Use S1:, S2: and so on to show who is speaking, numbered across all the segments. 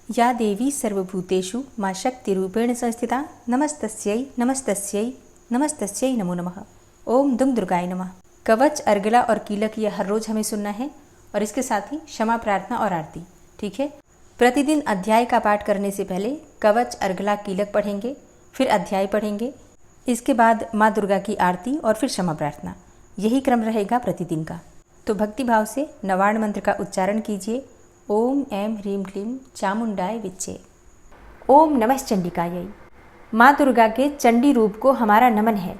S1: या देवी सर्वभूतेषु मां शक्तिरूपेण संस्थिता नमस्तस्यै नमस्तस्यै नमस्तस्यै नमो नमः। ओम दुम दुर्गाय नमः। कवच, अर्गला और कीलक यह हर रोज हमें सुनना है और इसके साथ ही क्षमा प्रार्थना और आरती। ठीक है, प्रतिदिन अध्याय का पाठ करने से पहले कवच, अर्गला, कीलक पढ़ेंगे, फिर अध्याय पढ़ेंगे, इसके बाद माँ दुर्गा की आरती और फिर क्षमा प्रार्थना। यही क्रम रहेगा प्रतिदिन का। तो भक्तिभाव से नवार्ण मंत्र का उच्चारण कीजिए। ओम ऐं ह्रीं क्लीं चामुंडाय विच्चे। ओम नमः चंडिकायै। माँ दुर्गा के चंडी रूप को हमारा नमन है।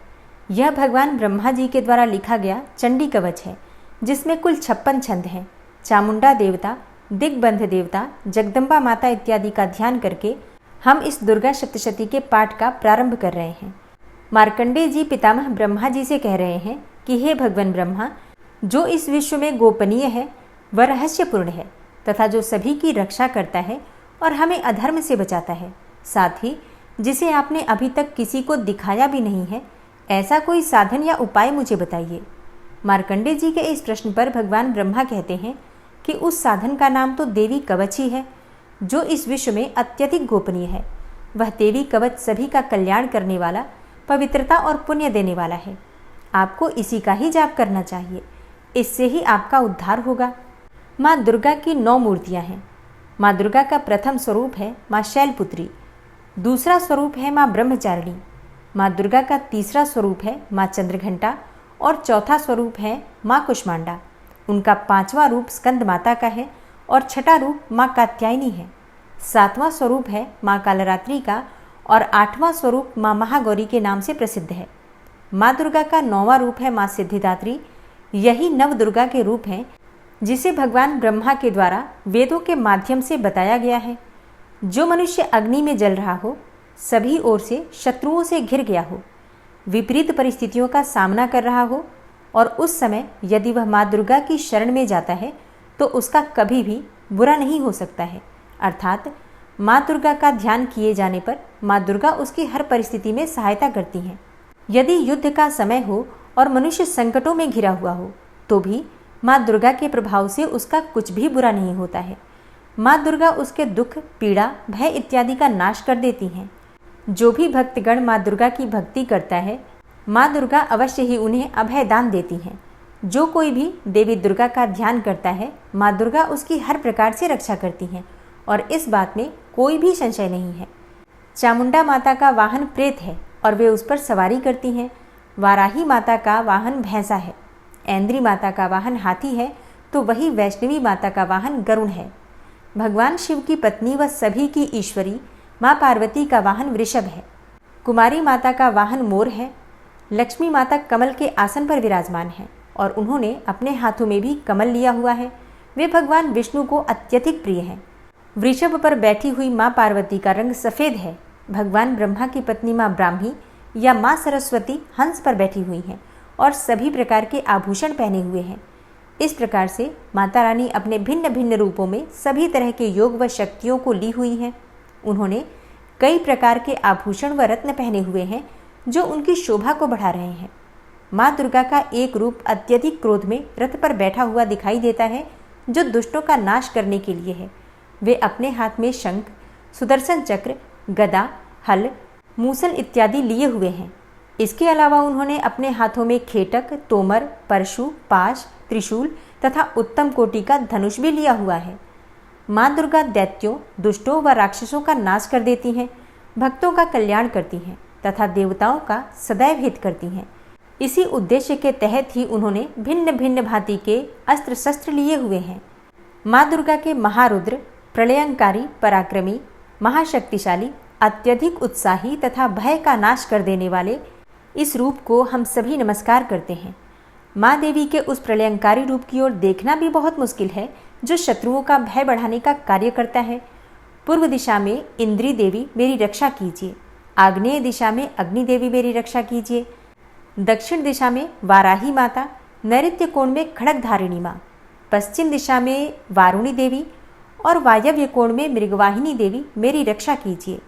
S1: यह भगवान ब्रह्मा जी के द्वारा लिखा गया चंडी कवच है, जिसमें कुल 56 छंद हैं। चामुंडा देवता, दिग्बंध देवता, जगदम्बा माता इत्यादि का ध्यान करके हम इस दुर्गा सप्तशती के पाठ का प्रारंभ कर रहे हैं। मार्कंडेय जी पितामह ब्रह्मा जी से कह रहे हैं कि हे भगवान ब्रह्मा, जो इस विश्व में गोपनीय है वह रहस्यपूर्ण है तथा जो सभी की रक्षा करता है और हमें अधर्म से बचाता है, साथ ही जिसे आपने अभी तक किसी को दिखाया भी नहीं है, ऐसा कोई साधन या उपाय मुझे बताइए। मार्कंडेय जी के इस प्रश्न पर भगवान ब्रह्मा कहते हैं कि उस साधन का नाम तो देवी कवच ही है, जो इस विश्व में अत्यधिक गोपनीय है। वह देवी कवच सभी का कल्याण करने वाला, पवित्रता और पुण्य देने वाला है। आपको इसी का ही जाप करना चाहिए, इससे ही आपका उद्धार होगा। माँ दुर्गा की 9 मूर्तियाँ हैं। माँ दुर्गा का प्रथम स्वरूप है माँ शैलपुत्री, दूसरा स्वरूप है माँ ब्रह्मचारिणी, माँ दुर्गा का तीसरा स्वरूप है माँ चंद्रघंटा और चौथा स्वरूप है माँ कुष्मांडा। उनका 5वां रूप स्कंद माता का है और छठा रूप माँ कात्यायनी है। 7वां स्वरूप है माँ कालरात्रि का और 8वां स्वरूप माँ महागौरी के नाम से प्रसिद्ध है। माँ दुर्गा का 9वां रूप है माँ सिद्धिदात्री। यही नव दुर्गा के रूप हैं जिसे भगवान ब्रह्मा के द्वारा वेदों के माध्यम से बताया गया है। जो मनुष्य अग्नि में जल रहा हो, सभी ओर से शत्रुओं से घिर गया हो, विपरीत परिस्थितियों का सामना कर रहा हो और उस समय यदि वह माँ दुर्गा की शरण में जाता है तो उसका कभी भी बुरा नहीं हो सकता है। अर्थात माँ दुर्गा का ध्यान किए जाने पर माँ दुर्गा उसकी हर परिस्थिति में सहायता करती हैं। यदि युद्ध का समय हो और मनुष्य संकटों में घिरा हुआ हो तो भी माँ दुर्गा के प्रभाव से उसका कुछ भी बुरा नहीं होता है। माँ दुर्गा उसके दुख, पीड़ा, भय इत्यादि का नाश कर देती हैं। जो भी भक्तगण माँ दुर्गा की भक्ति करता है, माँ दुर्गा अवश्य ही उन्हें अभय दान देती हैं। जो कोई भी देवी दुर्गा का ध्यान करता है, माँ दुर्गा उसकी हर प्रकार से रक्षा करती हैं और इस बात में कोई भी संशय नहीं है। चामुंडा माता का वाहन प्रेत है और वे उस पर सवारी करती हैं। वाराही माता का वाहन भैंसा है। ऐन्द्री माता का वाहन हाथी है तो वही वैष्णवी माता का वाहन गरुड़ है। भगवान शिव की पत्नी व सभी की ईश्वरी माँ पार्वती का वाहन वृषभ है। कुमारी माता का वाहन मोर है। लक्ष्मी माता कमल के आसन पर विराजमान है और उन्होंने अपने हाथों में भी कमल लिया हुआ है। वे भगवान विष्णु को अत्यधिक प्रिय हैं। वृषभ पर बैठी हुई माँ पार्वती का रंग सफ़ेद है। भगवान ब्रह्मा की पत्नी माँ ब्राह्मी या माँ सरस्वती हंस पर बैठी हुई हैं और सभी प्रकार के आभूषण पहने हुए हैं। इस प्रकार से माता रानी अपने भिन्न भिन्न रूपों में सभी तरह के योग व शक्तियों को ली हुई हैं। उन्होंने कई प्रकार के आभूषण व रत्न पहने हुए हैं जो उनकी शोभा को बढ़ा रहे हैं। माँ दुर्गा का एक रूप अत्यधिक क्रोध में रथ पर बैठा हुआ दिखाई देता है, जो दुष्टों का नाश करने के लिए है। वे अपने हाथ में शंख, सुदर्शन चक्र, गदा, हल, मूसल इत्यादि लिए हुए हैं। इसके अलावा उन्होंने अपने हाथों में खेटक, तोमर, परशु, पाश, त्रिशूल तथा उत्तम कोटि का धनुष भी लिया हुआ है। माँ दुर्गा दैत्यों, दुष्टों व राक्षसों का नाश कर देती हैं, भक्तों का कल्याण करती हैं तथा देवताओं का सदैव हित करती हैं। इसी उद्देश्य के तहत ही उन्होंने भिन्न भिन्न भांति के अस्त्र शस्त्र लिए हुए हैं। माँ दुर्गा के महारुद्र, प्रलयंकारी, पराक्रमी, महाशक्तिशाली, अत्यधिक उत्साही तथा भय का नाश कर देने वाले इस रूप को हम सभी नमस्कार करते हैं। माँ देवी के उस प्रलयंकारी रूप की ओर देखना भी बहुत मुश्किल है, जो शत्रुओं का भय बढ़ाने का कार्य करता है। पूर्व दिशा में इंद्री देवी मेरी रक्षा कीजिए, आग्नेय दिशा में अग्नि देवी मेरी रक्षा कीजिए, दक्षिण दिशा में वाराही माता, नैऋत्य कोण में खड़गधारिणी माँ, पश्चिम दिशा में वारुणी देवी और वायव्य कोण में मृगवाहिनी देवी मेरी रक्षा कीजिए।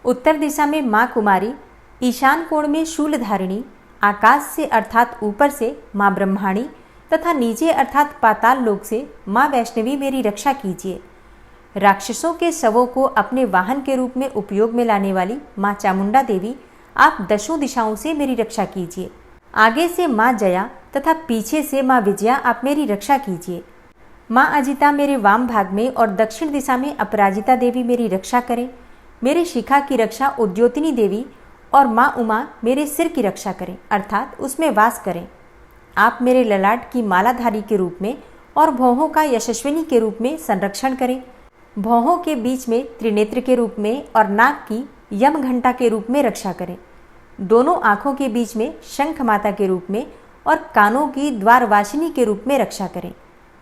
S1: उत्तर दिशा में माँ कुमारी, ईशान कोण में शूलधारिणी, आकाश से अर्थात ऊपर से माँ ब्रह्माणी तथा नीचे अर्थात पाताल लोक से माँ वैष्णवी मेरी रक्षा कीजिए। राक्षसों के शवों को अपने वाहन के रूप में उपयोग में लाने वाली माँ चामुंडा देवी, आप दशों दिशाओं से मेरी रक्षा कीजिए। आगे से माँ जया तथा पीछे से माँ विजया आप मेरी रक्षा कीजिए। माँ अजिता मेरे वाम भाग में और दक्षिण दिशा में अपराजिता देवी मेरी रक्षा करें। मेरे शिखा की रक्षा उद्योतिनी देवी और माँ उमा मेरे सिर की रक्षा करें, अर्थात उसमें वास करें। आप मेरे ललाट की मालाधारी के रूप में और भौहों का यशस्विनी के रूप में संरक्षण करें। भौहों के बीच में त्रिनेत्र के रूप में और नाक की यम घंटा के रूप में रक्षा करें। दोनों आँखों के बीच में शंख माता के रूप में और कानों की द्वारवासिनी के रूप में रक्षा करें।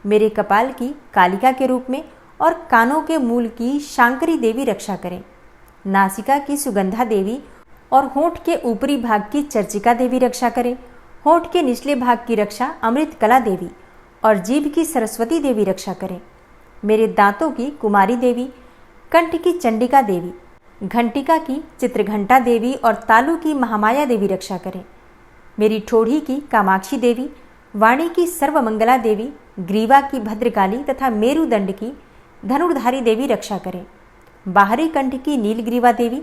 S1: मेरे कपाल की कालिका के रूप में और कानों के मूल की शांकरी देवी रक्षा करें। नासिका की सुगंधा देवी और होंठ के ऊपरी भाग की चर्चिका देवी रक्षा करें। होंठ के निचले भाग की रक्षा अमृत कला देवी और जीभ की सरस्वती देवी रक्षा करें। मेरे दांतों की कुमारी देवी, कंठ की चंडिका देवी, घंटिका की चित्रघंटा देवी और तालु की महामाया देवी रक्षा करें। मेरी ठोड़ी की कामाक्षी देवी, वाणी की सर्वमंगला देवी, ग्रीवा की भद्रकाली तथा मेरुदंड की धनुर्धारी देवी रक्षा करें। बाहरी कंठ की नीलग्रीवा देवी,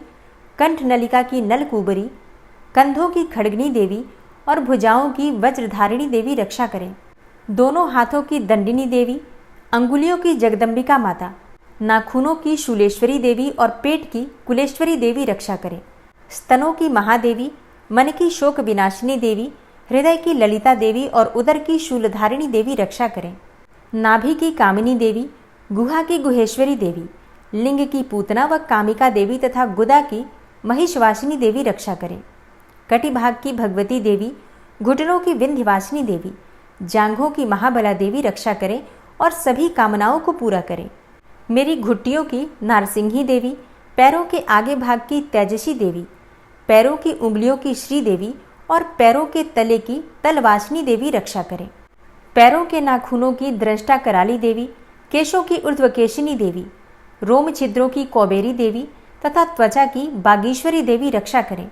S1: कंठ नलिका की नलकूबरी, कंधों की खड़गनी देवी और भुजाओं की वज्रधारिणी देवी रक्षा करें। दोनों हाथों की दंडिनी देवी, अंगुलियों की जगदम्बिका माता, नाखूनों की शूलेश्वरी देवी और पेट की कुलेश्वरी देवी रक्षा करें। स्तनों की महादेवी, मन की शोक विनाशिनी देवी, हृदय की ललिता देवी और उदर की शूलधारिणी देवी रक्षा करें। नाभि की कामिनी देवी, गुहा की गुहेश्वरी देवी, लिंग की पूतना व कामिका देवी तथा गुदा की महिषवासिनी देवी रक्षा करें। कटिभाग की भगवती देवी, घुटनों की विंध्यवासिनी देवी, जांघों की महाबला देवी रक्षा करें और सभी कामनाओं को पूरा करें। मेरी घुट्टियों की नारसिंही देवी, पैरों के आगे भाग की तेजसी देवी, पैरों की उंगलियों की श्री देवी और पैरों के तले की तलवासिनी देवी रक्षा करें। पैरों के नाखूनों की दृष्टा कराली देवी, केशों की ऊर्ध्वकेशिनी देवी, रोम छिद्रों की कौबेरी देवी तथा त्वचा की बागीश्वरी देवी रक्षा करें।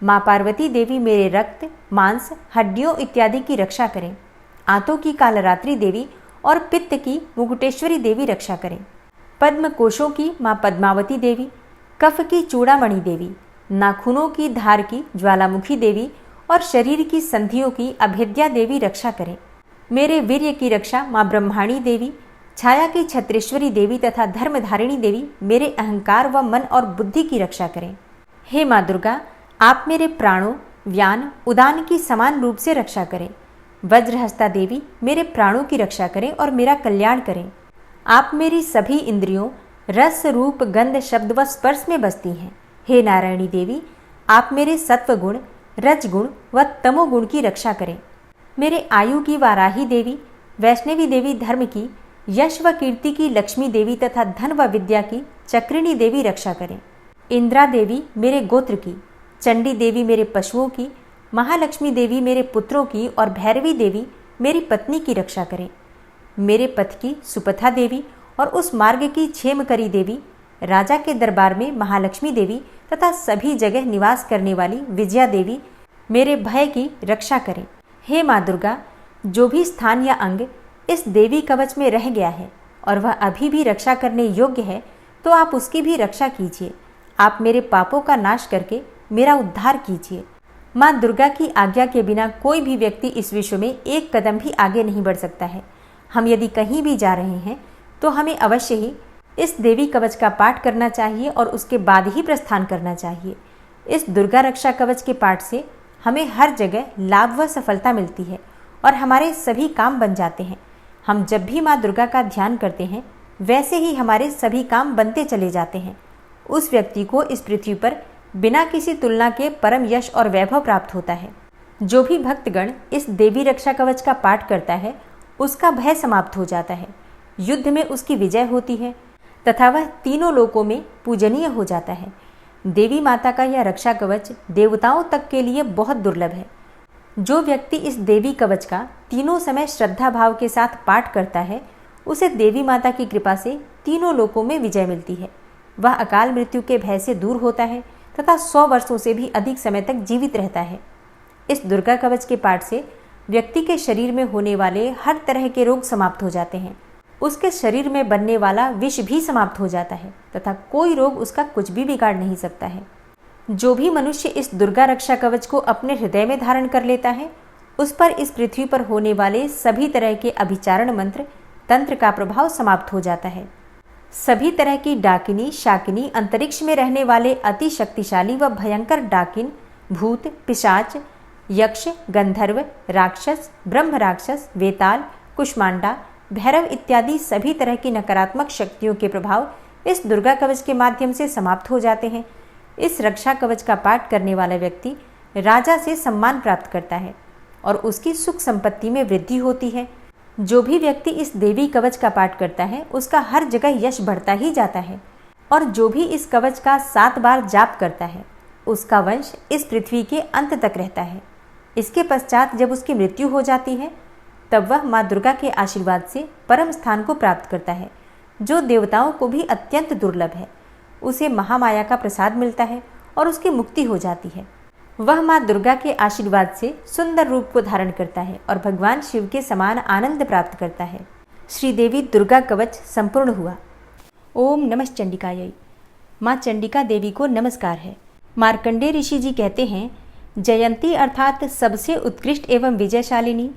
S1: माँ पार्वती देवी मेरे रक्त, मांस, हड्डियों इत्यादि की रक्षा करें। आंतों की कालरात्रि देवी और पित्त की मुकुटेश्वरी देवी रक्षा करें। पद्म कोशों की माँ पद्मावती देवी, कफ की चूड़ामणि देवी, नाखूनों की धार की ज्वालामुखी देवी और शरीर की संधियों की अभेद्या देवी रक्षा करें। मेरे वीर्य की रक्षा माँ ब्रह्माणी देवी, छाया की छत्रेश्वरी देवी तथा धर्मधारिणी देवी मेरे अहंकार व मन और बुद्धि की रक्षा करें। हे माँ दुर्गा, आप मेरे प्राणों, व्यान, उदान की समान रूप से रक्षा करें। वज्रहस्ता देवी मेरे प्राणों की रक्षा करें और मेरा कल्याण करें। आप मेरी सभी इंद्रियों, रस, रूप, गंध, शब्द व स्पर्श में बसती हैं। हे नारायणी देवी, आप मेरे सत्वगुण, रजगुण व तमोगुण की रक्षा करें। मेरे आयु की वाराही देवी, वैष्णवी देवी धर्म की, यश व कीर्ति की लक्ष्मी देवी तथा धन व विद्या की चक्रिणी देवी रक्षा करें। इंद्रा देवी मेरे गोत्र की, चंडी देवी मेरे पशुओं की, महालक्ष्मी देवी मेरे पुत्रों की और भैरवी देवी मेरी पत्नी की रक्षा करें। मेरे पथ की सुपथा देवी और उस मार्ग की क्षेमकरी देवी, राजा के दरबार में महालक्ष्मी देवी तथा सभी जगह निवास करने वाली विजया देवी मेरे भय की रक्षा करें। हे माँ दुर्गा, जो भी स्थान या अंग इस देवी कवच में रह गया है और वह अभी भी रक्षा करने योग्य है, तो आप उसकी भी रक्षा कीजिए। आप मेरे पापों का नाश करके मेरा उद्धार कीजिए। माँ दुर्गा की आज्ञा के बिना कोई भी व्यक्ति इस विश्व में एक कदम भी आगे नहीं बढ़ सकता है। हम यदि कहीं भी जा रहे हैं तो हमें अवश्य ही इस देवी कवच का पाठ करना चाहिए और उसके बाद ही प्रस्थान करना चाहिए। इस दुर्गा रक्षा कवच के पाठ से हमें हर जगह लाभ व सफलता मिलती है और हमारे सभी काम बन जाते हैं। हम जब भी माँ दुर्गा का ध्यान करते हैं, वैसे ही हमारे सभी काम बनते चले जाते हैं। उस व्यक्ति को इस पृथ्वी पर बिना किसी तुलना के परम यश और वैभव प्राप्त होता है। जो भी भक्तगण इस देवी रक्षा कवच का पाठ करता है, उसका भय समाप्त हो जाता है, युद्ध में उसकी विजय होती है तथा वह तीनों लोकों में पूजनीय हो जाता है। देवी माता का यह रक्षा कवच देवताओं तक के लिए बहुत दुर्लभ है। जो व्यक्ति इस देवी कवच का तीनों समय श्रद्धा भाव के साथ पाठ करता है, उसे देवी माता की कृपा से तीनों लोकों में विजय मिलती है। वह अकाल मृत्यु के भय से दूर होता है तथा 100 वर्षों से भी अधिक समय तक जीवित रहता है। इस दुर्गा कवच के पाठ से व्यक्ति के शरीर में होने वाले हर तरह के रोग समाप्त हो जाते हैं। उसके शरीर में बनने वाला विष भी समाप्त हो जाता है तथा कोई रोग उसका कुछ भी बिगाड़ नहीं सकता है। जो भी मनुष्य इस दुर्गा रक्षा कवच को अपने हृदय में धारण कर लेता है, उस पर इस पृथ्वी पर होने वाले सभी तरह के अभिचारण मंत्र तंत्र का प्रभाव समाप्त हो जाता है। सभी तरह की डाकिनी शाकिनी, अंतरिक्ष में रहने वाले अति शक्तिशाली व भयंकर डाकिन, भूत, पिशाच, यक्ष, गंधर्व, राक्षस, ब्रह्म राक्षस, वेताल, कुष्मांडा, भैरव इत्यादि सभी तरह की नकारात्मक शक्तियों के प्रभाव इस दुर्गा कवच के माध्यम से समाप्त हो जाते हैं। इस रक्षा कवच का पाठ करने वाला व्यक्ति राजा से सम्मान प्राप्त करता है और उसकी सुख संपत्ति में वृद्धि होती है। जो भी व्यक्ति इस देवी कवच का पाठ करता है, उसका हर जगह यश बढ़ता ही जाता है और जो भी इस कवच का 7 बार जाप करता है, उसका वंश इस पृथ्वी के अंत तक रहता है। इसके पश्चात जब उसकी मृत्यु हो जाती है, तब वह माँ दुर्गा के आशीर्वाद से परम स्थान को प्राप्त करता है, जो देवताओं को भी अत्यंत दुर्लभ है। उसे महामाया का प्रसाद मिलता है और उसकी मुक्ति हो जाती है। वह माँ दुर्गा के आशीर्वाद से सुंदर रूप को धारण करता है और भगवान शिव के समान आनंद प्राप्त करता है। श्रीदेवी दुर्गा कवच संपूर्ण हुआ। ओम नमः चंडिकायै। माँ चंडिका देवी को नमस्कार है। मार्कंडेय ऋषि जी कहते हैं, जयंती अर्थात सबसे उत्कृष्ट एवं विजयशालिनी,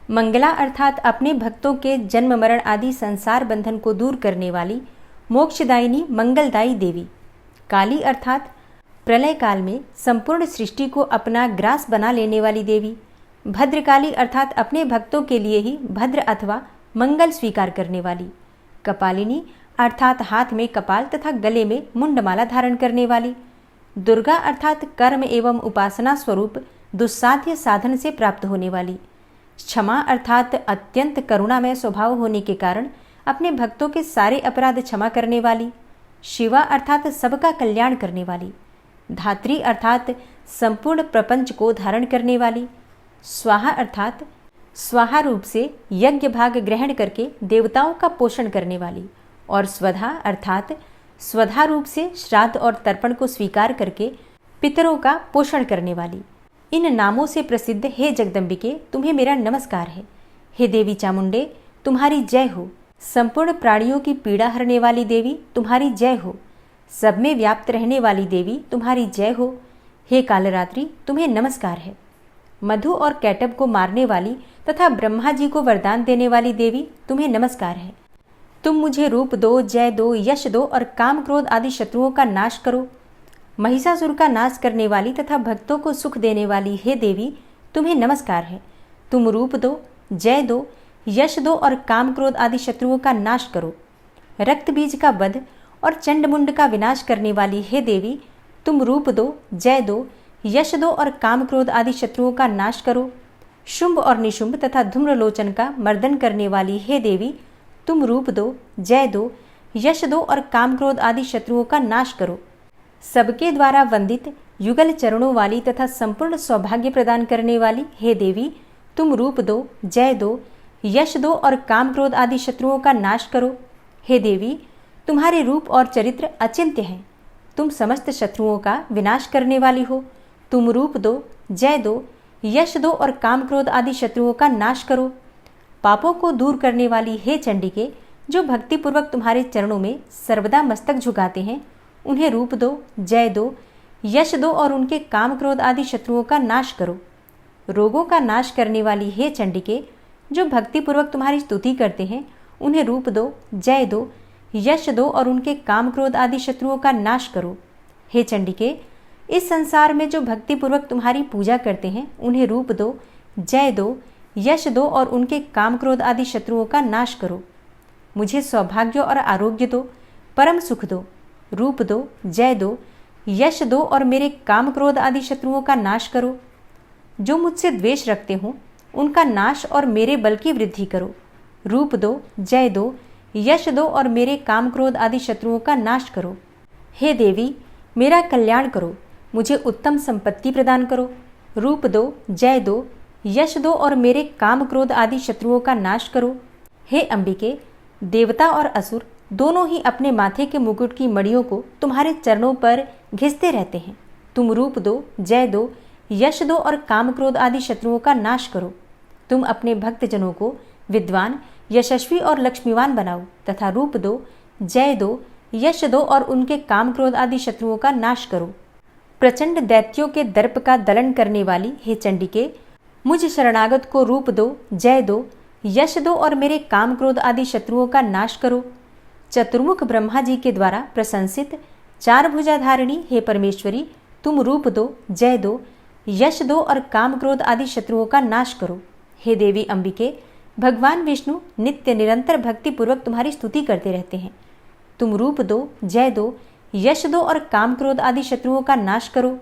S1: मंगला अर्थात अपने भक्तों के जन्म मरण आदि संसार बंधन को दूर करने वाली, मोक्षदायिनी मंगलदायी देवी, काली अर्थात प्रलय काल में संपूर्ण सृष्टि को अपना ग्रास बना लेने वाली देवी, भद्रकाली अर्थात अपने भक्तों के लिए ही भद्र अथवा मंगल स्वीकार करने वाली, कपालिनी अर्थात हाथ में कपाल तथा गले में मुंडमाला धारण करने वाली, दुर्गा अर्थात कर्म एवं उपासना स्वरूप दुस्साध्य साधन से प्राप्त होने वाली, क्षमा अर्थात अत्यंत करुणामय स्वभाव होने के कारण अपने भक्तों के सारे अपराध क्षमा करने वाली, शिवा अर्थात सबका कल्याण करने वाली, धात्री अर्थात संपूर्ण प्रपंच को धारण करने वाली, स्वाहा अर्थात स्वाहा रूप से यज्ञ भाग ग्रहण करके देवताओं का पोषण करने वाली, और स्वधा अर्थात स्वधा रूप से श्राद्ध और तर्पण को स्वीकार करके पितरों का पोषण करने वाली। इन नामों से प्रसिद्ध हे जगदम्बिके, तुम्हें मेरा नमस्कार है। हे देवी चामुंडे, तुम्हारी जय हो। संपूर्ण प्राणियों की पीड़ा हरने वाली देवी, तुम्हारी जय हो। सब में व्याप्त रहने वाली देवी, तुम्हारी जय हो। हे कालरात्रि, तुम्हें नमस्कार है। मधु और कैटब को मारने वाली तथा ब्रह्मा जी को वरदान देने वाली देवी, तुम्हें नमस्कार है। तुम मुझे रूप दो, जय दो, यश दो और काम क्रोध आदि शत्रुओं का नाश करो। महिषासुर का नाश करने वाली तथा भक्तों को सुख देने वाली हे देवी, तुम्हें नमस्कार है। तुम रूप दो, जय दो, यश दो और काम क्रोध आदि शत्रुओं का नाश करो। रक्त बीज का वध और चंडमुंड का विनाश करने वाली हे देवी, तुम रूप दो, जय दो, यश दो और काम क्रोध आदि शत्रुओं का नाश करो। शुंभ और निशुंभ तथा धूम्रलोचन का मर्दन करने वाली हे देवी, तुम रूप दो, जय दो, यश दो और काम क्रोध आदि शत्रुओं का नाश करो। सबके द्वारा वंदित युगल चरणों वाली तथा संपूर्ण सौभाग्य प्रदान करने वाली हे देवी, तुम रूप दो, जय दो, यश दो और काम क्रोध आदि शत्रुओं का नाश करो। हे देवी, तुम्हारे रूप और चरित्र अचिंत्य हैं। तुम समस्त शत्रुओं का विनाश करने वाली हो। तुम रूप दो, जय दो, यश दो और काम क्रोध आदि शत्रुओं का नाश करो। पापों को दूर करने वाली हे चंडिके, जो भक्तिपूर्वक तुम्हारे चरणों में सर्वदा मस्तक झुकाते हैं, उन्हें रूप दो, जय दो, यश दो और उनके काम क्रोध आदि शत्रुओं का नाश करो। रोगों का नाश करने वाली हे चंडिके, जो भक्तिपूर्वक तुम्हारी स्तुति करते हैं, उन्हें रूप दो, जय दो, यश दो और उनके काम क्रोध आदि शत्रुओं का नाश करो। हे चंडिके, इस संसार में जो भक्तिपूर्वक तुम्हारी पूजा करते हैं, उन्हें रूप दो, जय दो, यश दो और उनके काम क्रोध आदि शत्रुओं का नाश करो। मुझे सौभाग्य और आरोग्य दो, परम सुख दो। रूप दो, जय दो, यश दो और मेरे काम क्रोध आदि शत्रुओं का नाश करो। जो मुझसे द्वेष रखते हों, उनका नाश और मेरे बल की वृद्धि करो। रूप दो, जय दो, यश दो और मेरे काम क्रोध आदि शत्रुओं का नाश करो। हे देवी, मेरा कल्याण करो, मुझे उत्तम संपत्ति प्रदान करो। रूप दो, जय दो, यश दो और मेरे काम क्रोध आदि शत्रुओं का नाश करो। हे अंबिके, देवता और असुर दोनों ही अपने माथे के मुकुट की मड़ियों को तुम्हारे चरणों पर घिसते रहते हैं। तुम रूप दो, जय दो, यश दो और काम क्रोध आदि शत्रुओं का नाश करो। तुम अपने भक्तजनों को विद्वान यशस्वी और लक्ष्मीवान बनाओ तथा रूप दो, जय दो, यश दो और उनके काम क्रोध आदि शत्रुओं का नाश करो। प्रचंड दैत्यों के दर्प का दलन करने वाली हे चंडिके, मुझ शरणागत को रूप दो, जय दो, यश दो और मेरे काम क्रोध आदि शत्रुओं का नाश करो। चतुर्मुख ब्रह्मा जी के द्वारा प्रशंसित चार भुजाधारिणी हे परमेश्वरी, तुम रूप दो, जय दो, यश दो और काम क्रोध आदि शत्रुओं का नाश करो। हे देवी अंबिके, भगवान विष्णु नित्य निरंतर भक्ति पूर्वक तुम्हारी स्तुति करते रहते हैं। तुम रूप दो, जय दो, यश दो और काम क्रोध आदि शत्रुओं का नाश करो।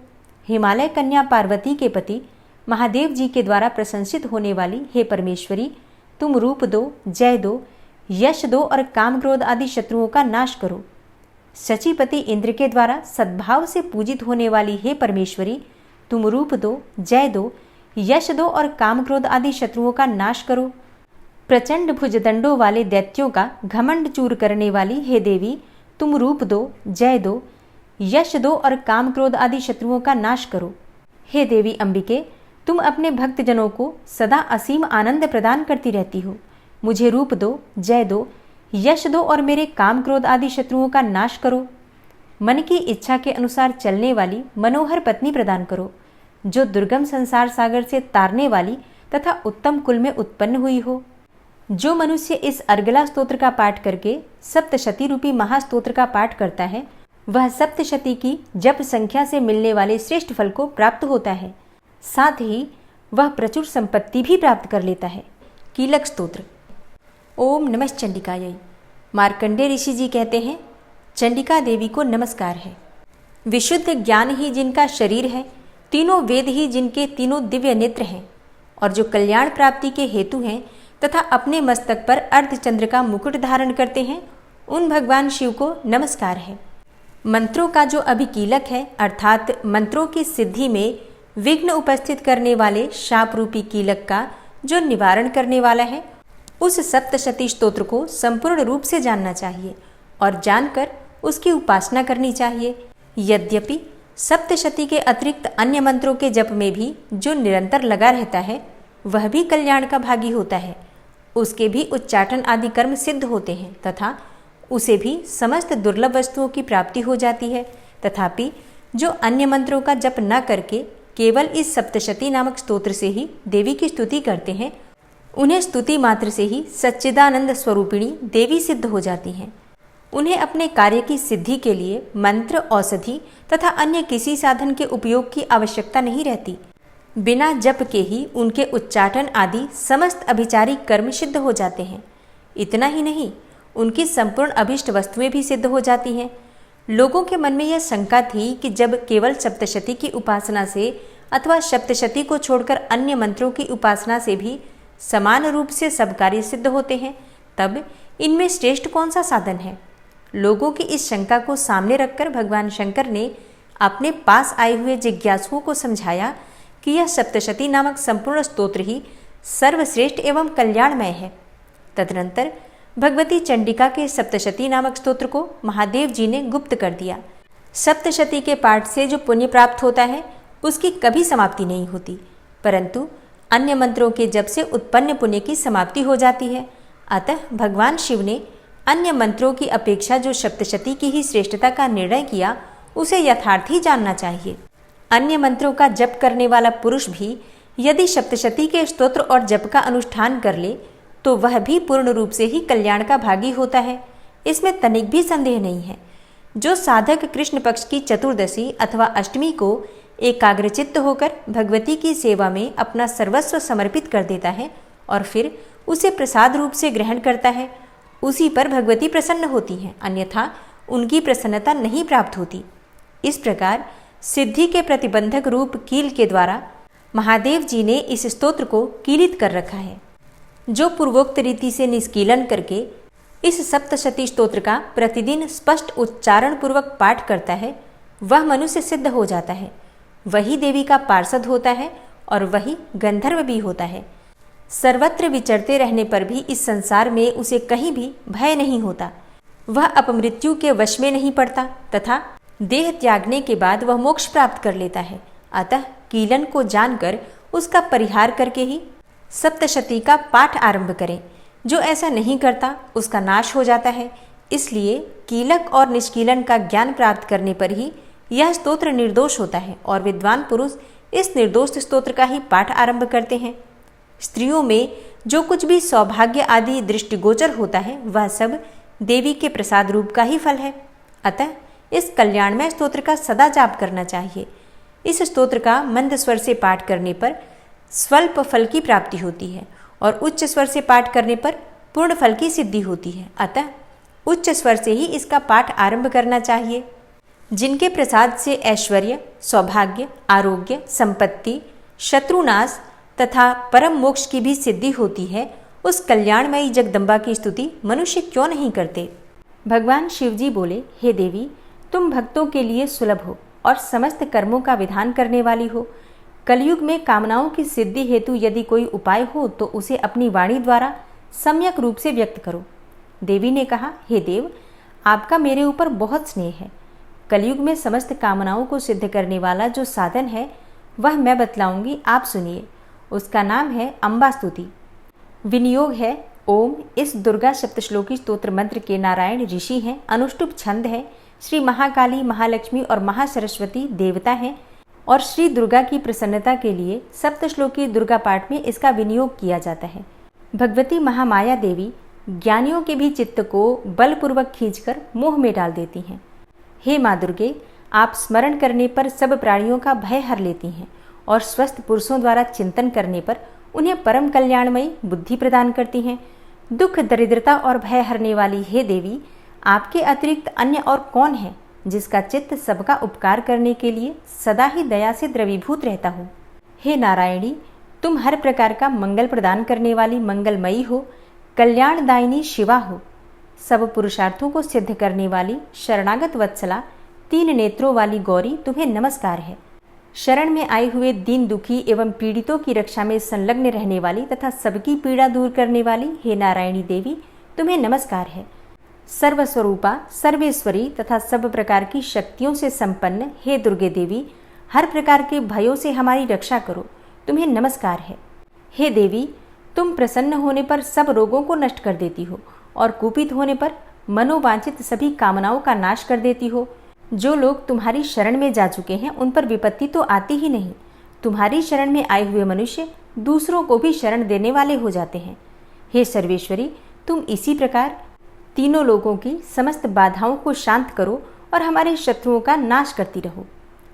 S1: हिमालय कन्या पार्वती के पति महादेव जी के द्वारा प्रशंसित होने वाली हे परमेश्वरी, तुम रूप दो, जय दो, यश दो और काम क्रोध आदि शत्रुओं का नाश करो। शचीपति इंद्र के द्वारा सद्भाव से पूजित होने वाली हे परमेश्वरी, तुम रूप दो, जय दो, यश दो और काम क्रोध आदि शत्रुओं का नाश करो। प्रचंड भुजदंडों वाले दैत्यों का घमंड चूर करने वाली हे देवी, तुम रूप दो, जय दो, यश दो और काम क्रोध आदि शत्रुओं का नाश करो। हे देवी अंबिके, तुम अपने भक्तजनों को सदा असीम आनंद प्रदान करती रहती हो। मुझे रूप दो, जय दो, यश दो और मेरे काम क्रोध आदि शत्रुओं का नाश करो। मन की इच्छा के अनुसार चलने वाली मनोहर पत्नी प्रदान करो, जो दुर्गम संसार सागर से तारने वाली तथा उत्तम कुल में उत्पन्न हुई हो। जो मनुष्य इस अर्गला स्तोत्र का पाठ करके सप्तशती रूपी महास्तोत्र का पाठ करता है, वह सप्तशती की जप संख्या से मिलने वाले श्रेष्ठ फल को प्राप्त होता है। साथ ही वह प्रचुर संपत्ति भी प्राप्त कर लेता है। कीलक स्तोत्र। ओम नमः चंडिकायै। मार्कंडेय ऋषि जी कहते हैं, चंडिका देवी को नमस्कार है। विशुद्ध ज्ञान ही जिनका शरीर है, तीनों वेद ही जिनके तीनों दिव्य नेत्र हैं, और जो कल्याण प्राप्ति के हेतु हैं तथा अपने मस्तक पर अर्धचंद्र का मुकुट धारण करते हैं, उन भगवान शिव को नमस्कार है। मंत्रों का जो अभिकीलक है, अर्थात मंत्रों की सिद्धि में विघ्न उपस्थित करने वाले शाप रूपी कीलक का जो निवारण करने वाला है, उस सप्तशती स्तोत्र को संपूर्ण रूप से जानना चाहिए और जानकर उसकी उपासना करनी चाहिए। यद्यपि सप्तशती के अतिरिक्त अन्य मंत्रों के जप में भी जो निरंतर लगा रहता है, वह भी कल्याण का भागी होता है। उसके भी उच्चाटन आदि कर्म सिद्ध होते हैं तथा उसे भी समस्त दुर्लभ वस्तुओं की प्राप्ति हो जाती है। तथापि जो अन्य मंत्रों का जप न करके केवल इस सप्तशती नामक स्तोत्र से ही देवी की स्तुति करते हैं, उन्हें स्तुति मात्र से ही सच्चिदानंद स्वरूपिणी देवी सिद्ध हो जाती हैं। उन्हें अपने कार्य की सिद्धि के लिए मंत्र, औषधि तथा अन्य किसी साधन के उपयोग की आवश्यकता नहीं रहती। बिना जप के ही उनके उच्चाटन आदि समस्त अभिचारिक कर्म सिद्ध हो जाते हैं। इतना ही नहीं, उनकी संपूर्ण अभिष्ट वस्तुएं भी सिद्ध हो जाती हैं। लोगों के मन में यह शंका थी कि जब केवल सप्तशती की उपासना से अथवा सप्तशती को छोड़कर अन्य मंत्रों की उपासना से भी समान रूप से सब कार्य सिद्ध होते हैं, तब इनमें श्रेष्ठ कौन सा साधन है। लोगों की इस शंका को सामने रखकर भगवान शंकर ने अपने पास आए हुए जिज्ञासुओं को समझाया कि यह सप्तशती नामक संपूर्ण स्तोत्र ही सर्वश्रेष्ठ एवं कल्याणमय है। तदनंतर भगवती चंडिका के सप्तशती नामक स्तोत्र को महादेव जी ने गुप्त कर दिया। सप्तशती के पाठ से जो पुण्य प्राप्त होता है, उसकी कभी समाप्ति नहीं होती, परंतु अन्य मंत्रों के जप से उत्पन्न पुण्य की समाप्ति हो जाती है। अतः भगवान शिव ने अन्य मंत्रों की अपेक्षा जो सप्तशती की ही श्रेष्ठता का निर्णय किया, उसे यथार्थ ही जानना चाहिए। अन्य मंत्रों का जप करने वाला पुरुष भी यदि सप्तशती के स्तोत्र और जप का अनुष्ठान कर ले, तो वह भी पूर्ण रूप से ही कल्याण का भागी होता है। इसमें तनिक भी संदेह नहीं है। जो साधक कृष्ण पक्ष की चतुर्दशी अथवा अष्टमी को एकाग्रचित्त होकर भगवती की सेवा में अपना सर्वस्व समर्पित कर देता है और फिर उसे प्रसाद रूप से ग्रहण करता है, उसी पर भगवती प्रसन्न होती हैं, अन्यथा उनकी प्रसन्नता नहीं प्राप्त होती। इस प्रकार सिद्धि के प्रतिबंधक रूप कील के द्वारा महादेव जी ने इस स्तोत्र को कीलित कर रखा है। जो पूर्वोक्त रीति से निष्कीलन करके इस सप्तशती स्तोत्र का प्रतिदिन स्पष्ट उच्चारण पूर्वक पाठ करता है, वह मनुष्य सिद्ध हो जाता है, वही देवी का पार्षद होता है और वही गंधर्व भी होता है। सर्वत्र विचरते रहने पर भी इस संसार में उसे कहीं भी भय नहीं होता। वह अपमृत्यु के वश में नहीं पड़ता तथा देह त्यागने के बाद वह मोक्ष प्राप्त कर लेता है। अतः कीलन को जानकर उसका परिहार करके ही सप्तशती का पाठ आरंभ करें। जो ऐसा नहीं करता उसका नाश हो जाता है। इसलिए कीलक और निष्कीलन का ज्ञान प्राप्त करने पर ही यह स्तोत्र निर्दोष होता है और विद्वान पुरुष इस निर्दोष स्तोत्र का ही पाठ आरंभ करते हैं। स्त्रियों में जो कुछ भी सौभाग्य आदि दृष्टिगोचर होता है वह सब देवी के प्रसाद रूप का ही फल है। अतः इस कल्याणमय स्तोत्र का सदा जाप करना चाहिए। इस स्तोत्र का मंद स्वर से पाठ करने पर स्वल्प फल की प्राप्ति होती है और उच्च स्वर से पाठ करने पर पूर्ण फल की सिद्धि होती है। अतः उच्च स्वर से ही इसका पाठ आरंभ करना चाहिए। जिनके प्रसाद से ऐश्वर्य, सौभाग्य, आरोग्य, संपत्ति, शत्रुनाश तथा परम मोक्ष की भी सिद्धि होती है, उस कल्याणमयी जगदम्बा की स्तुति मनुष्य क्यों नहीं करते। भगवान शिवजी बोले, हे देवी, तुम भक्तों के लिए सुलभ हो और समस्त कर्मों का विधान करने वाली हो। कलयुग में कामनाओं की सिद्धि हेतु यदि कोई उपाय हो तो उसे अपनी वाणी द्वारा सम्यक रूप से व्यक्त करो। देवी ने कहा, हे देव, आपका मेरे ऊपर बहुत स्नेह है। कलयुग में समस्त कामनाओं को सिद्ध करने वाला जो साधन है वह मैं बतलाऊंगी, आप सुनिए। उसका नाम है अम्बा स्तुति। विनियोग है ओम। इस दुर्गा सप्तश्लोकी स्तोत्र मंत्र के नारायण ऋषि हैं। अनुष्टुप छंद है। श्री महाकाली, महालक्ष्मी और महासरस्वती देवता हैं और श्री दुर्गा की प्रसन्नता के लिए सप्तश्लोकी दुर्गा पाठ में इसका विनियोग किया जाता है। भगवती महामाया देवी ज्ञानियों के भी चित्त को बलपूर्वक खींचकर मोह में डाल देती हैं। हे माँ दुर्गे, आप स्मरण करने पर सब प्राणियों का भय हर लेती हैं और स्वस्थ पुरुषों द्वारा चिंतन करने पर उन्हें परम कल्याणमयी बुद्धि प्रदान करती हैं। दुख, दरिद्रता और भय हरने वाली हे देवी, आपके अतिरिक्त अन्य और कौन है जिसका चित्त सबका उपकार करने के लिए सदा ही दया से द्रवीभूत रहता हो। हे नारायणी, तुम हर प्रकार का मंगल प्रदान करने वाली मंगलमयी हो, कल्याणदायिनी शिवा हो। सब पुरुषार्थों को सिद्ध करने वाली शरणागत वत्सला, तीन नेत्रों वाली गौरी, तुम्हें नमस्कार है। शरण में आए हुए दीन दुखी एवं पीड़ितों की रक्षा में संलग्न रहने वाली तथा सबकी पीड़ा दूर करने वाली हे नारायणी देवी, तुम्हें नमस्कार है। सर्वस्वरूपा, सर्वेश्वरी तथा सब प्रकार की शक्तियों से संपन्न हे दुर्गे देवी, हर प्रकार के भयों से हमारी रक्षा करो, तुम्हें नमस्कार है। हे देवी, तुम प्रसन्न होने पर सब रोगों को नष्ट कर देती हो और कुपित होने पर मनोवांछित सभी कामनाओं का नाश कर देती हो। जो लोग तुम्हारी शरण में जा चुके हैं उन पर विपत्ति तो आती ही नहीं। तुम्हारी शरण में आए हुए मनुष्य दूसरों को भी शरण देने वाले हो जाते हैं। हे सर्वेश्वरी, तुम इसी प्रकार तीनों लोगों की समस्त बाधाओं को शांत करो और हमारे शत्रुओं का नाश करती रहो।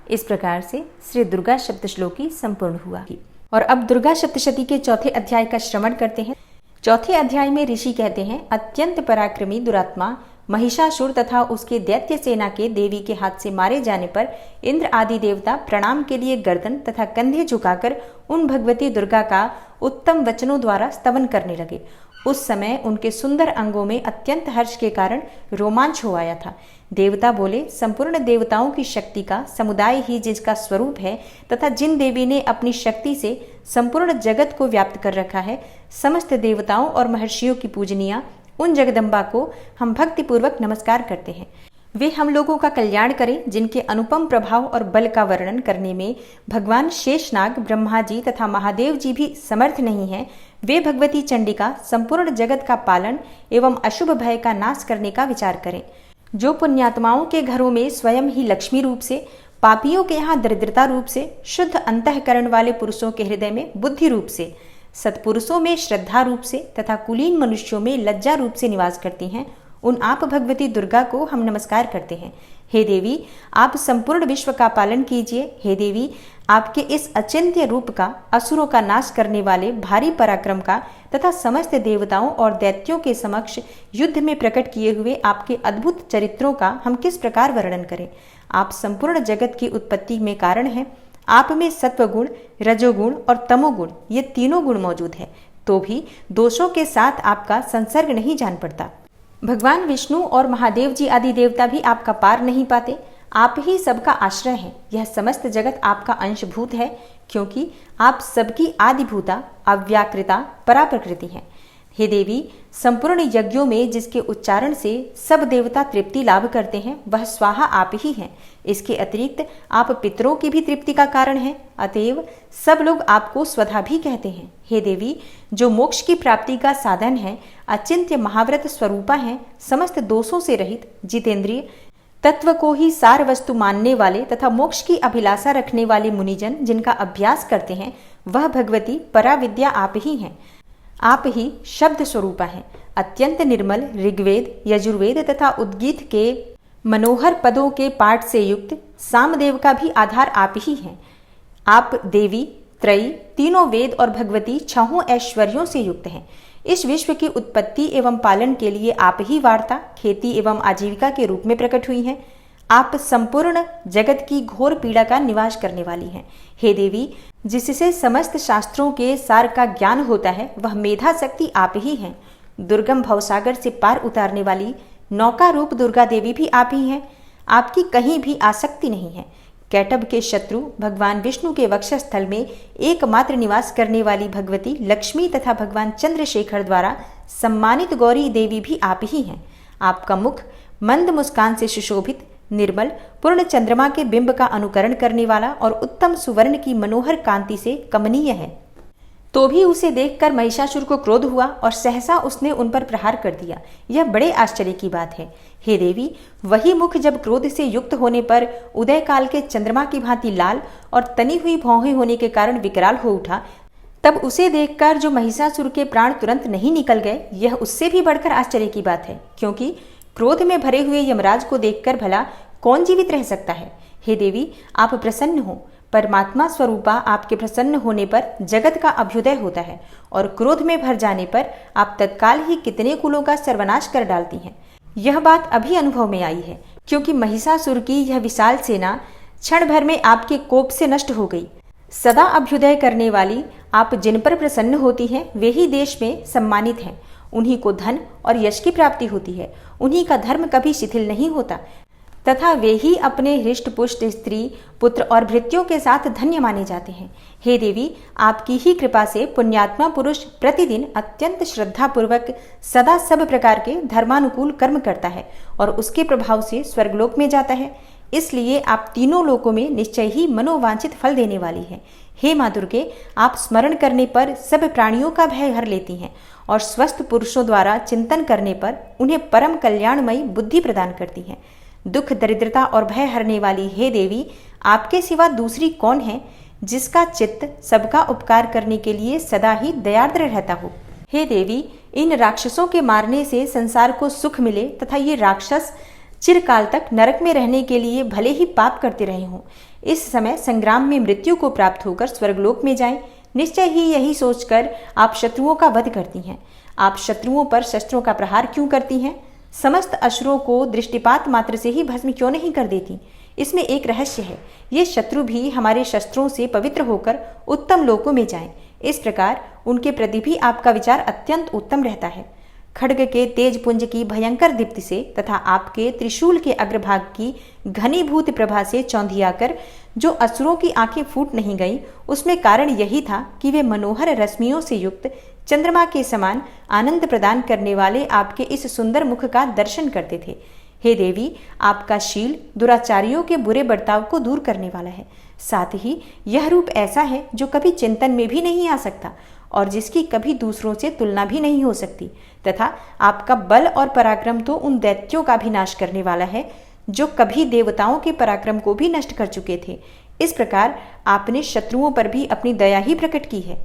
S1: इस प्रकार से श्री दुर्गा सप्तश्लोकी संपूर्ण हुआ। और अब दुर्गा सप्तशती के चौथे अध्याय का श्रवण करते हैं। चौथे अध्याय में ऋषि कहते हैं, अत्यंत पराक्रमी दुरात्मा महिषासुर तथा उसके दैत्य सेना के देवी के हाथ से मारे जाने पर इंद्र आदि देवता प्रणाम के लिए गर्दन तथा कंधे झुकाकर उन भगवती दुर्गा का उत्तम वचनों द्वारा स्तवन करने लगे। उस समय उनके सुंदर अंगों में अत्यंत हर्ष के कारण रोमांच हो आया था। देवता बोले, संपूर्ण देवताओं की शक्ति का समुदाय ही जिसका स्वरूप है तथा जिन देवी ने अपनी शक्ति से संपूर्ण जगत को व्याप्त कर रखा है, समस्त देवताओं और महर्षियों की पूजनीया उन जगदम्बा को हम भक्तिपूर्वक नमस्कार करते हैं। वे हम लोगों का कल्याण करें, जिनके अनुपम प्रभाव और बल का वर्णन करने में भगवान शेषनाग, ब्रह्मा जी तथा महादेव जी भी समर्थ नहीं हैं। वे भगवती चंडिका संपूर्ण जगत का पालन एवं अशुभ भय का नाश करने का विचार करें। जो पुण्यात्माओं के घरों में स्वयं ही लक्ष्मी रूप से, पापियों के यहाँ दरिद्रता रूप से, शुद्ध अंतःकरण वाले पुरुषों के हृदय में बुद्धि रूप से, सत्पुरुषों में श्रद्धा रूप से तथा कुलीन मनुष्यों में लज्जा रूप से निवास करती हैं, उन आप भगवती दुर्गा को हम नमस्कार करते हैं। हे देवी, आप संपूर्ण विश्व का पालन कीजिए। हे देवी, आपके इस अचिंत्य रूप का, असुरों का नाश करने वाले भारी पराक्रम का तथा समस्त देवताओं और दैत्यों के समक्ष युद्ध में प्रकट किए हुए आपके अद्भुत चरित्रों का हम किस प्रकार वर्णन करें। आप संपूर्ण जगत की उत्पत्ति में कारण हैं। आप में सत्वगुण, रजोगुण और तमोगुण, ये तीनों गुण मौजूद है, तो भी दोषों के साथ आपका संसर्ग नहीं जान पड़ता। भगवान विष्णु और महादेव जी आदि देवता भी आपका पार नहीं पाते। आप ही सबका आश्रय हैं। यह समस्त जगत आपका अंशभूत है, क्योंकि आप सबकी आदिभूता, अव्याकृता, पराप्रकृति हैं। हे देवी, संपूर्ण यज्ञों में जिसके उच्चारण से सब देवता तृप्ति लाभ करते हैं वह स्वाहा आप ही हैं। इसके अतिरिक्त आप पितरों की भी तृप्ति का कारण हैं, अतएव सब लोग आपको स्वधा भी कहते हैं। हे देवी, जो मोक्ष की प्राप्ति का साधन है, अचिंत्य महाव्रत स्वरूपा हैं, समस्त दोषों से रहित, जितेंद्रिय, तत्व को ही सार वस्तु मानने वाले तथा मोक्ष की अभिलाषा रखने वाले मुनिजन जिनका अभ्यास करते हैं, वह भगवती पराविद्या आप ही हैं। आप ही शब्द स्वरूपा हैं। अत्यंत निर्मल ऋग्वेद, यजुर्वेद तथा उद्गीत के मनोहर पदों के पाठ से युक्त सामदेव का भी आधार आप ही हैं। आप देवी, त्रयी, तीनों वेद और भगवती छहों ऐश्वर्यों से युक्त हैं। इस विश्व की उत्पत्ति एवं पालन के लिए आप ही वार्ता, खेती एवं आजीविका के रूप में प्रकट हुई हैं। आप संपूर्ण जगत की घोर पीड़ा का निवास करने वाली हैं। हे देवी, जिससे समस्त शास्त्रों के सार का ज्ञान होता है, वह मेधा शक्ति आप ही हैं। दुर्गम भवसागर से पार उतारने वाली नौका रूप दुर्गा देवी भी आप ही हैं। आपकी कहीं भी आसक्ति नहीं है। कैटभ के शत्रु भगवान विष्णु के वक्षस्थल में एकमात्र निवास करने वाली भगवती लक्ष्मी तथा भगवान चंद्रशेखर द्वारा सम्मानित गौरी देवी भी आप ही हैं। आपका मुख मंद मुस्कान से सुशोभित, निर्मल, पूर्ण चंद्रमा के बिंब का अनुकरण करने वाला और उत्तम सुवर्ण की मनोहर कांति से कमनीय है। तो भी उसे देखकर महिषासुर को क्रोध हुआ और सहसा उसने उन पर प्रहार कर दिया। यह बड़े आश्चर्य की बात है। हे देवी, वही मुख जब क्रोध से युक्त होने पर उदय काल के चंद्रमा की भांति लाल और तनी हुई भौहें होने के कारण विकराल हो उठा, तब उसे देखकर जो महिषासुर के प्राण तुरंत नहीं निकल गए, यह उससे भी बढ़कर आश्चर्य की बात है, क्योंकि क्रोध में भरे हुए यमराज को देखकर भला कौन जीवित रह सकता है। हे देवी, आप प्रसन्न हो। परमात्मा स्वरूपा आपके प्रसन्न होने पर जगत का अभ्युदय होता है और क्रोध में भर जाने पर आप तत्काल ही कितने कुलों का सर्वनाश कर डालती हैं। यह बात अभी अनुभव में आई है, क्योंकि महिषासुर की यह विशाल सेना क्षण भर में आपके कोप से नष्ट हो गई। सदा अभ्युदय करने वाली आप जिन पर प्रसन्न होती हैं, वे ही देश में सम्मानित हैं। उन्हीं को धन और यश की प्राप्ति होती है। उन्हीं का धर्म कभी शिथिल नहीं होता तथा वे ही अपने हृष्ट पुष्ट स्त्री, पुत्र और भृत्यों के साथ धन्य माने जाते हैं। हे देवी, आपकी ही कृपा से पुण्यात्मा पुरुष प्रतिदिन अत्यंत श्रद्धापूर्वक सदा सब प्रकार के धर्मानुकूल कर्म करता है और उसके प्रभाव से स्वर्गलोक में जाता है। इसलिए आप तीनों लोकों में निश्चय ही मनोवांछित फल देने वाली हैं। हे माँ दुर्गे, आप स्मरण करने पर सब प्राणियों का भय हर लेती हैं और स्वस्थ पुरुषों द्वारा चिंतन करने पर उन्हें परम कल्याणमयी बुद्धि प्रदान करती हैं। दुख, दरिद्रता और भय हरने वाली हे देवी, आपके सिवा दूसरी कौन है जिसका चित्त सबका उपकार करने के लिए सदा ही दयार्द्र रहता हो। हे देवी, इन राक्षसों के मारने से संसार को सुख मिले तथा ये राक्षस चिरकाल तक नरक में रहने के लिए भले ही पाप करते रहे हों, इस समय संग्राम में मृत्यु को प्राप्त होकर स्वर्गलोक में जाएं। निश्चय ही यही सोचकर आप शत्रुओं का वध करती हैं। आप शत्रुओं पर शस्त्रों का प्रहार क्यों करती हैं? समस्त असुरों को दृष्टिपात मात्र से ही भस्म क्यों नहीं कर देती? इसमें एक रहस्य है। ये शत्रु भी हमारे शस्त्रों से पवित्र होकर उत्तम लोकों में जाएं। इस प्रकार उनके प्रति भी आपका विचार अत्यंत उत्तम रहता है। खड्ग के तेज पुंज की भयंकर दीप्ति से तथा आपके त्रिशूल के अग्रभाग की घनीभूत प्रभा से चौंधियाकर जो असुरों की आंखें फूट नहीं गईं, उसमें कारण यही था कि वे मनोहर रश्मियों से युक्त चंद्रमा के समान आनंद प्रदान करने वाले आपके इस सुंदर मुख का दर्शन करते थे। हे देवी, आपका शील दुराचारियों के बुरे बर्ताव को दूर करने वाला है। साथ ही यह रूप ऐसा है जो कभी चिंतन में भी नहीं आ सकता और जिसकी कभी दूसरों से तुलना भी नहीं हो सकती, तथा आपका बल और पराक्रम तो उन दैत्यों का भी नाश करने वाला है जो कभी देवताओं के पराक्रम को भी नष्ट कर चुके थे। इस प्रकार आपने शत्रुओं पर भी अपनी दया ही प्रकट की है।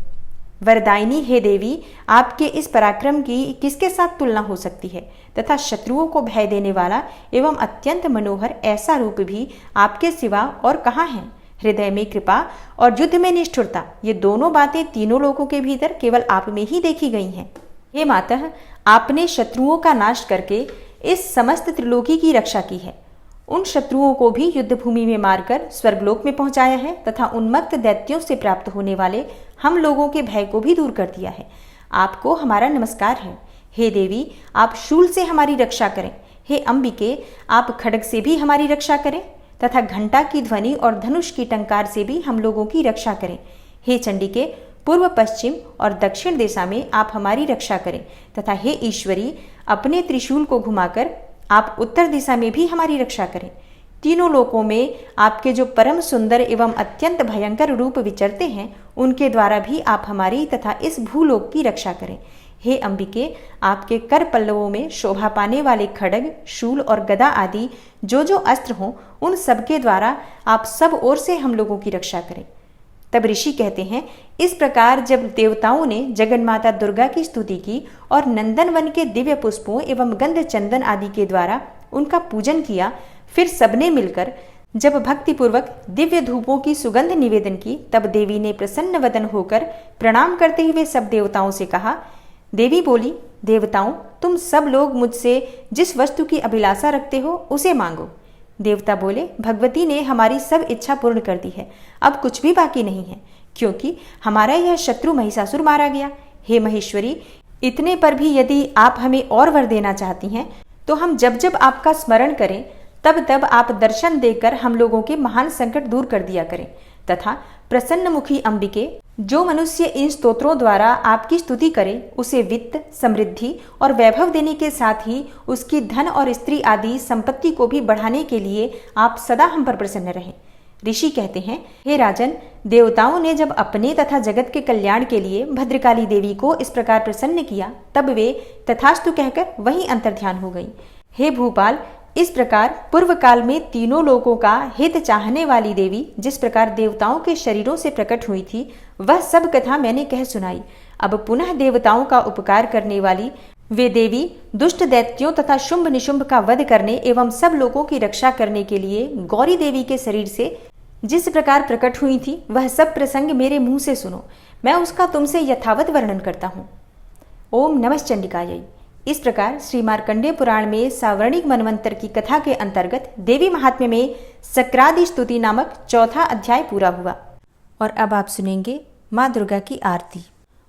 S1: वरदायिनी हे देवी, आपके इस पराक्रम की किसके साथ तुलना हो सकती है? तथा शत्रुओं को भय देने वाला एवं अत्यंत मनोहर ऐसा रूप भी आपके सिवा और कहाँ है? हृदय में कृपा और युद्ध में निष्ठुरता, ये दोनों बातें तीनों लोगों के भीतर केवल आप में ही देखी गई हैं। हे मातः, आपने शत्रुओं का नाश करके इस समस्त त्रिलोकी की रक्षा की है। उन शत्रुओं को भी युद्ध भूमि में मारकर स्वर्गलोक में पहुंचाया है तथा उन्मत्त दैत्यों से प्राप्त होने वाले हम लोगों के भय को भी दूर कर दिया है। आपको हमारा नमस्कार है। हे देवी, आप शूल से हमारी रक्षा करें। हे अंबिके, आप खड्ग से भी हमारी रक्षा करें तथा घंटा की ध्वनि और धनुष की टंकार से भी हम लोगों की रक्षा करें। हे चंडिके, पूर्व पश्चिम और दक्षिण दिशा में आप हमारी रक्षा करें तथा हे ईश्वरी अपने त्रिशूल को घुमाकर आप उत्तर दिशा में भी हमारी रक्षा करें। तीनों लोकों में आपके जो परम सुंदर एवं अत्यंत भयंकर रूप विचरते हैं उनके द्वारा भी आप हमारी तथा इस भूलोक की रक्षा करें। हे अंबिके, आपके कर पल्लवों में शोभा पाने वाले खड्ग, शूल और गदा आदि जो अस्त्र हों उन सबके द्वारा आप सब ओर से हम लोगों की रक्षा करें। तब ऋषि कहते हैं, इस प्रकार जब देवताओं ने जगन्माता दुर्गा की स्तुति की और नंदनवन के दिव्य पुष्पों एवं गंध चंदन आदि के द्वारा उनका पूजन किया, फिर सबने मिलकर जब भक्तिपूर्वक दिव्य धूपों की सुगंध निवेदन की, तब देवी ने प्रसन्न वदन होकर प्रणाम करते हुए सब देवताओं से कहा। देवी बोली, देवताओं, तुम सब लोग मुझसे जिस वस्तु की अभिलाषा रखते हो उसे मांगो। देवता बोले, भगवती ने हमारी सब इच्छा पूर्ण कर दी है, अब कुछ भी बाकी नहीं है, क्योंकि हमारा यह शत्रु महिषासुर मारा गया। हे महेश्वरी, इतने पर भी यदि आप हमें और वर देना चाहती हैं तो हम जब जब आपका स्मरण करें तब तब आप दर्शन देकर हम लोगों के महान संकट दूर कर दिया करें तथा प्रसन्न मुखी अंबिके, जो मनुष्य इन स्तोत्रों द्वारा आपकी स्तुति करे उसे वित्त, समृद्धि और वैभव देने के साथ ही उसकी धन और स्त्री आदि संपत्ति को भी बढ़ाने के लिए आप सदा हम पर प्रसन्न रहें। ऋषि कहते हैं, हे राजन, देवताओं ने जब अपने तथा जगत के कल्याण के लिए भद्रकाली देवी को इस प्रकार प्रसन्न किया, तब वे तथास्तु कहकर वहीं अंतर्ध्यान हो गई। हे भूपाल, इस प्रकार पूर्व काल में तीनों लोकों का हित चाहने वाली देवी जिस प्रकार देवताओं के शरीरों से प्रकट हुई थी, वह सब कथा मैंने कह सुनाई। अब पुनः देवताओं का उपकार करने वाली वे देवी दुष्ट दैत्यों तथा शुंभ निशुंभ का वध करने एवं सब लोगों की रक्षा करने के लिए गौरी देवी के शरीर से जिस प्रकार प्रकट हुई थी, वह सब प्रसंग मेरे मुंह से सुनो। मैं उसका तुमसे यथावत वर्णन करता हूँ। ओम नमः चंडिकायै। इस प्रकार श्री मार्कंडेय पुराण में सावर्णिक मनवंतर की कथा के अंतर्गत देवी महात्म्य में सक्रादि स्तुति नामक चौथा अध्याय पूरा हुआ। और अब आप सुनेंगे माँ दुर्गा की आरती।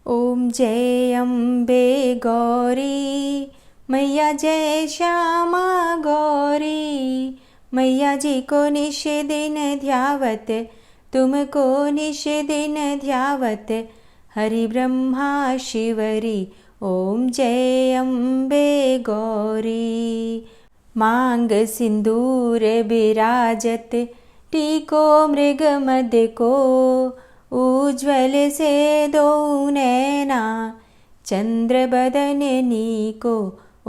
S1: ओम जय अम्बे गौरी मैया, जय श्यामा गौरी मैया जी को निश दिन ध्यावत, तुमको निश दिन ध्यावत, हरि ब्रह्मा शिवरी ओम जय अम्बे गौरी। मांग सिंदूर विराजत, टीको मृग मद को, उज्ज्वल से दो नैना, चंद्र बदन नीको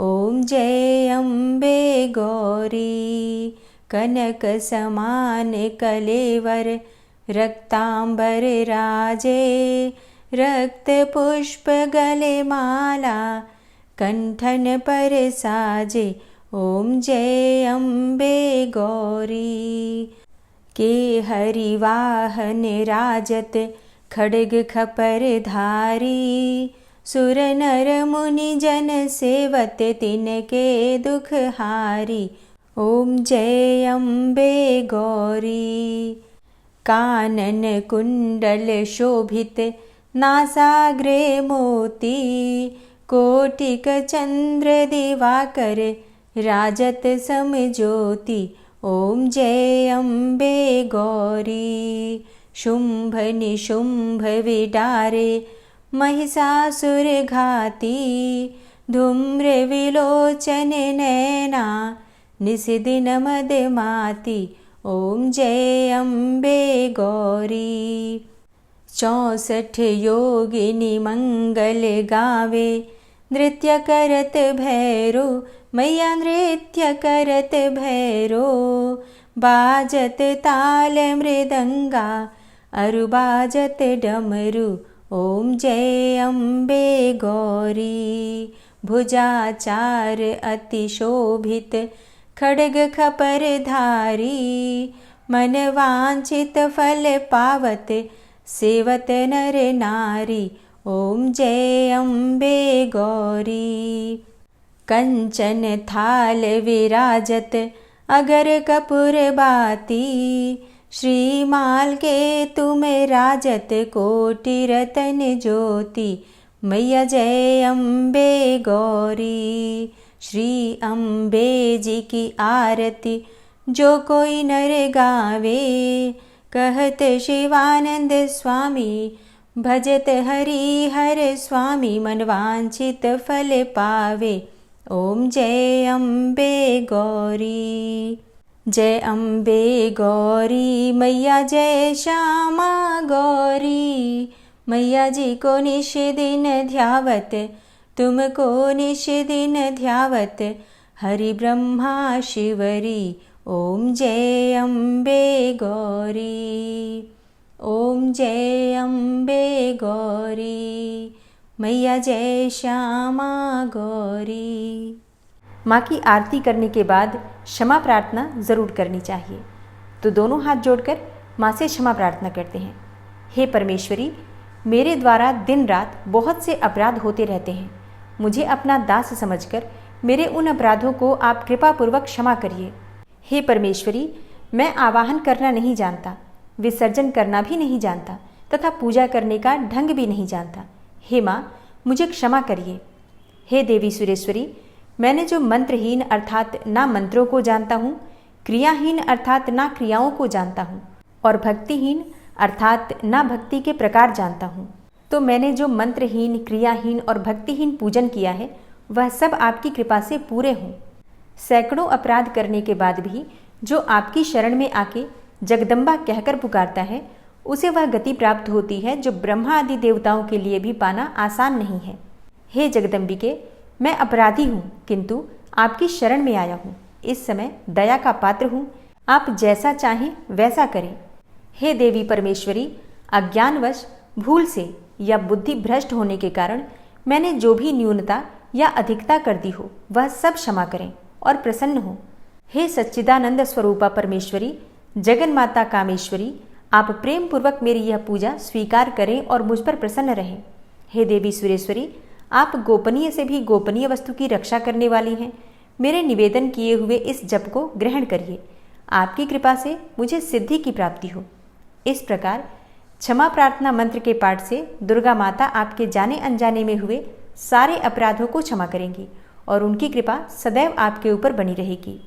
S1: ओम जय अम्बे गौरी। कनक समान कलेवर, रक्तांबर राजे, रक्त पुष्प गले माला, कंठन पर साजे ओम जय अम्बे गौरी। के हरि वाहन राजत, खड्ग खपर धारी, सुर नर मुनि जन सेवत, तिनके दुख हारी ओम जय अम्बे गौरी। कानन कुंडल शोभित, नासाग्रे मोती, कोटिक चंद्र दिवाकर, राजत समज्योति ओम जय अम्बे गौरी। शुंभ निशुंभ विडारे, महिषासुर घाती, धूम्र विलोचन नैना, निशिदिन मदमाती ओम जय अम्बे गौरी। 64 योगिनी मंगल गावे, नृत्य करत भैरो मैया, नृत्य करत भैरो, बाजत ताल मृदंगा, अरु बाजत डमरू ओम जय अम्बे गौरी। भुजाचार अति शोभित, खड्ग खपर धारी, मन वांछित फल पावत, सेवत नर नारी ओम जय अम्बे गौरी। कंचन थाल विराजत, अगर कपूर बाती, श्रीमाल के तुम राजत, कोटि रतन ज्योति मैया जय अम्बे गौरी। श्री अम्बे जी की आरती जो कोई नर गावे, कहत शिवानंद स्वामी भजत हरि हर स्वामी मन वांछित फल पावे। ओम जय अम्बे गौरी। जय अम्बे गौरी मैया जय श्यामा गौरी। मैया जी को निश दिन ध्यावत, तुमको निश दिन ध्यावत, हरि ब्रह्मा शिवरी। ओम जय अम्बे गौरी। ओम जय अम्बे गौरी। मैया जय श्यामा गौरी। माँ की आरती करने के बाद क्षमा प्रार्थना ज़रूर करनी चाहिए। तो दोनों हाथ जोड़कर माँ से क्षमा प्रार्थना करते हैं। हे परमेश्वरी, मेरे द्वारा दिन रात बहुत से अपराध होते रहते हैं। मुझे अपना दास समझकर मेरे उन अपराधों को आप कृपापूर्वक क्षमा करिए। हे परमेश्वरी, मैं आवाहन करना नहीं जानता, विसर्जन करना भी नहीं जानता तथा पूजा करने का ढंग भी नहीं जानता। हे माँ, मुझे क्षमा करिए। हे देवी सुरेश्वरी, मैंने जो मंत्रहीन अर्थात ना मंत्रों को जानता हूँ, क्रियाहीन अर्थात ना क्रियाओं को जानता हूँ और भक्तिहीन अर्थात ना भक्ति के प्रकार जानता हूँ, तो मैंने जो मंत्रहीन, क्रियाहीन और भक्तिहीन पूजन किया है वह सब आपकी कृपा से पूरे हों। सैकड़ों अपराध करने के बाद भी जो आपकी शरण में आके जगदम्बा कहकर पुकारता है, उसे वह गति प्राप्त होती है जो ब्रह्मा आदि देवताओं के लिए भी पाना आसान नहीं है। हे जगदम्बिके, मैं अपराधी हूँ किंतु आपकी शरण में आया हूँ। इस समय दया का पात्र हूँ, आप जैसा चाहें वैसा करें। हे देवी परमेश्वरी, अज्ञानवश, भूल से या बुद्धि भ्रष्ट होने के कारण मैंने जो भी न्यूनता या अधिकता कर दी हो वह सब क्षमा करें और प्रसन्न हो। हे सच्चिदानंद स्वरूपा परमेश्वरी, जगन माता कामेश्वरी, आप प्रेम पूर्वक मेरी यह पूजा स्वीकार करें और मुझ पर प्रसन्न रहें। हे देवी सुरेश्वरी, आप गोपनीय से भी गोपनीय वस्तु की रक्षा करने वाली हैं। मेरे निवेदन किए हुए इस जप को ग्रहण करिए। आपकी कृपा से मुझे सिद्धि की प्राप्ति हो। इस प्रकार क्षमा प्रार्थना मंत्र के पाठ से दुर्गा माता आपके जाने अनजाने में हुए सारे अपराधों को क्षमा करेंगी और उनकी कृपा सदैव आपके ऊपर बनी रहेगी।